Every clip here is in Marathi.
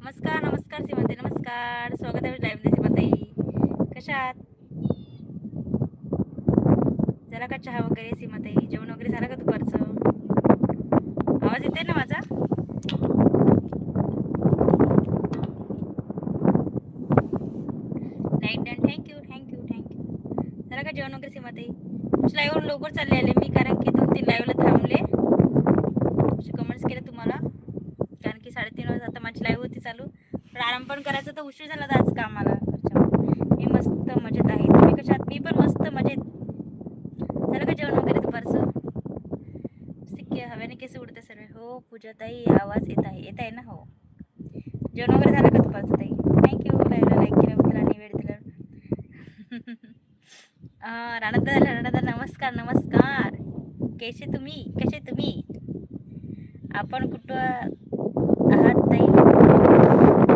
नमस्कार नमस्कार सीमाताई, नमस्कार. स्वागत आहे लाईव्ह सीमाताई. कशा आहात? झाला का चहा वगैरे सीमाताई? जेवण वगैरे झालं का दुपारचं? आवाज येते ना माझा? Light done. Thank you thank you thank you. झालं का जेवण वगैरे सीमाताई? तुमच्या लाईव्हवर लवकर चालले आले मी, कारण की 2-3 लाईव्हला थांबले. कमेंट्स केले तुम्हाला, कारण की 3:30 वाजता आता माझी लाईव्ह होती चालू. पण आराम पण करायचं तर उशीर झाला आज कामाला. मी मस्त मजेत आहे. तुम्ही कशा आहात? मी पण मस्त मजेत. झालं का जेवण वगैरे दुपारचं? हव्याने केस उडते सर्व. हो पूजाताई, आवाज येत आहे ना? हो. जेवण वगैरे झालं का दुपारचं ताई? थँक्यू लाईक केल्याबद्दल आणि वेळ दिला. राणादा नमस्कार नमस्कार. कसे तुम्ही? आपण कुठं आहात ताई?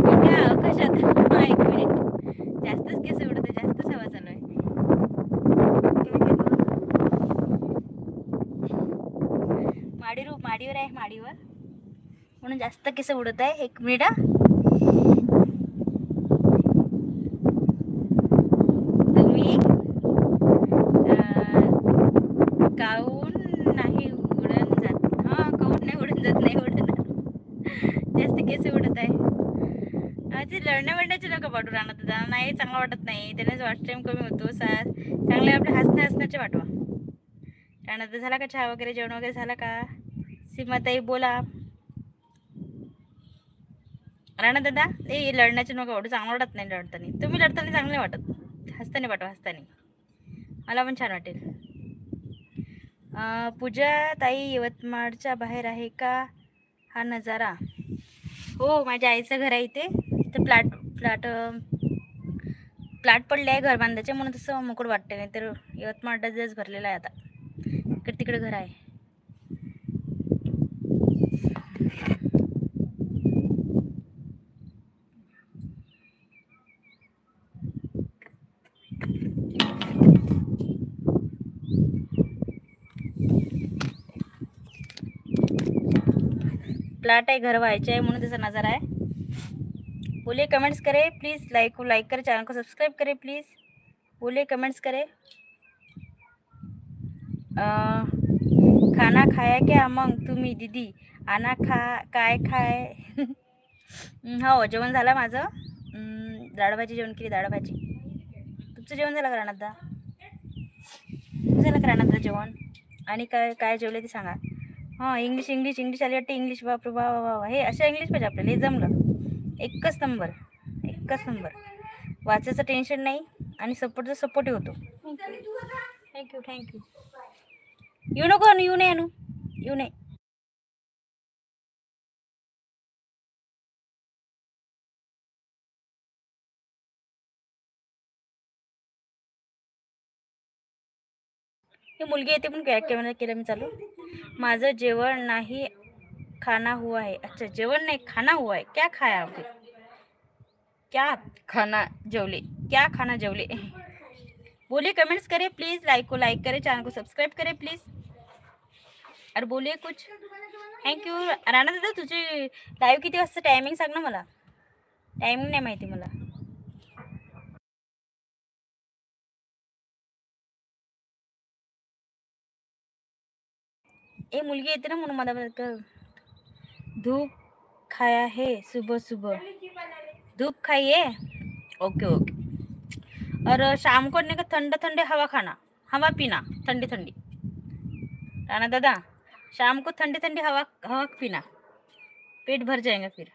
मी काय कशात? एक मिनिट. जास्तच केस उडते, जास्तच हवा चालू आहे. माडीवर आहे, माडीवर म्हणून जास्त केस उडत आहे. 1 मिनिट. तुम्ही काऊन नाही उडून जात? हा, काऊन नाही उडून जात? नाही उडत. जास्त केस उडत आहे. ते लढण्याची नका पाठवू राहणार नाही, चांगलं वाटत नाही. त्याने वॉच टाइम कमी होतो. चांगले आपले हसण्याचे पाठवा. राहणार झाला का चहा वगैरे? जेवण वगैरे झाला का? सीमाताई बोला. राणा दादा, ए लढण्याचे नका वाटू, चांगलं वाटत नाही लढताना. तुम्ही लढताना चांगले वाटत. हसताना पाठवा, हसताना मला पण छान वाटेल. पूजा ताई यवतमाळच्या बाहेर आहे का हा नजारा? हो, माझ्या आईचं घर आहे इथे. तर प्लॅट पडले आहे घर बांधायचे, म्हणून तसं मोकळ वाटते. नाही तर यवतमाळ डजच भरलेला आहे आता. इकडे तिकडे घर आहे. प्लॅट आहे, घर व्हायचे आहे, म्हणून तसा नजारा आहे. बोलिए, कमेंट्स करे प्लीज. लाइक करे, चैनल को सब्सक्राइब करे प्लीज. बोलिए, कमेंट्स करे. खाना खाया क्या मग तुम्ही दीदी? काय हो, जेवण झालं माझं. डाळ भाजी जेवण केली, डाळ भाजी. तुमचं जेवण झालं का राणादा? झालं का राणादा जेवण? आणि काय जेवले ते सांगा. हां, इंग्लिश आली वाटते. इंग्लिश बापरे वा वा वा. हे अशा इंग्लिश पाहिजे आपल्याला. हे जमलं. एकच नंबर. वाचायचं टेन्शन नाही आणि सपोर्टही होतो. थँक्यू. येऊ नको, येऊ नये. ही मुलगी येते पण कॅमेरा केलं मी चालू. माझं जेवण नाही, खाना हुआ है. अच्छा, जेवण नाही, खाना हुआ है. क्या खाया आपने? क्या खाना जेवले? बोलिए, कमेंट्स करे प्लीज. लाइक करे, चैनल को सब्सक्राइब करे प्लीज. अरे बोलिए कुछ. थँक्यू. राणा दादा, तुझी लाईव्ह किती वाजता टायमिंग सांग ना मला. टायमिंग नाही माहिती मला. ए मुलगी येते ना, म्हणून मला धूप खाया है सुबह. धूप खाइए. ओके. और शाम को का ठंडे हवा पीना. ठंडी. राणा दादा, शाम को ठंडी हवा पीना, पेट भर जाएगा फिर.